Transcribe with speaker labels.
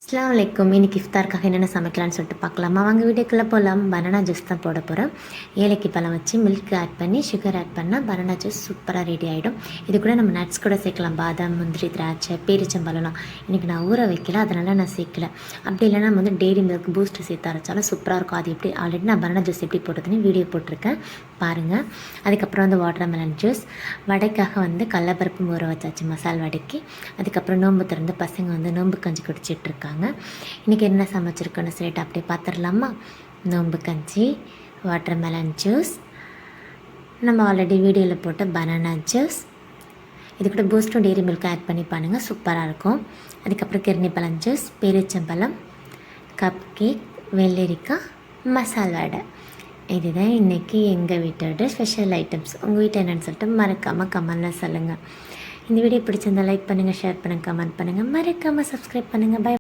Speaker 1: அஸ்ஸலாமு அலைக்கும். இன்றைக்கி இஃப்தாருக்காக என்னென்ன சமைக்கலான்னு சொல்லிட்டு பார்க்கலாமா? வாங்க வீடியோக்குள்ளே போகலாம். பனானா ஜூஸ் தான் போட போகிறேன். ஏலக்கி பழம் வச்சு மில்க் ஆட் பண்ணி சுகர் ஆட் பண்ணால் பனானா ஜூஸ் சூப்பராக ரெடி ஆகிடும். இது கூட நம்ம நட்ஸ் கூட சேர்க்கலாம். பாதாம், முந்திரி, திராட்சை, பேரிச்சம்பழம்லாம். இன்றைக்கி நான் ஊற வைக்கல, அதனால் நான் சேர்க்கல. அப்படி இல்லைனா நம்ம டெய்ரி மில்க் பூஸ்ட் சேர்த்து அரைச்சாலும் சூப்பராக இருக்கும். அது எப்படி ஆல்ரெடி நான் பனானா ஜூஸ் எப்படி போட்டதுன்னு வீடியோ போட்டிருக்கேன், பாருங்கள். அதுக்கப்புறம் வாட்டர்மெலன் ஜூஸ். வடைக்காக கடலப்பருப்பு ஊற வச்சாச்சு, மசால் வடைக்கு. அதுக்கப்புறம் நோன்பு திறந்து பசங்க நோன்பு கஞ்சி குடிச்சிட்ருக்காங்க. இன்றைக்கி என்ன சமைச்சிருக்கோன்னு சொல்லிட்டு அப்படியே பார்த்துடலாமா? நோம்பு கஞ்சி, வாட்டர்மெலன் ஜூஸ், நம்ம ஆல்ரெடி வீடியோவில் போட்ட பனானா ஜூஸ். இது கூட பூஸ்ட்டும் டெய்ரி மில்க் ஆட் பண்ணி பண்ணுங்கள், சூப்பராக இருக்கும். அதுக்கப்புறம் கிர்னி பழம் ஜூஸ், பேரிச்சம்பழம், கப் கேக், வெள்ளரிக்காய், மசால் வடை. இதுதான் இன்றைக்கி எங்கள் வீட்டோட ஸ்பெஷல் ஐட்டம்ஸ். உங்கள் வீட்டை என்னென்னு சொல்லிட்டு மறக்காமல் கமெண்ட்டில் சொல்லுங்கள். இந்த வீடியோ பிடிச்சிருந்தால் லைக் பண்ணுங்கள், ஷேர் பண்ணுங்கள், கமெண்ட் பண்ணுங்கள், மறக்காமல் சப்ஸ்கிரைப் பண்ணுங்கள். பை.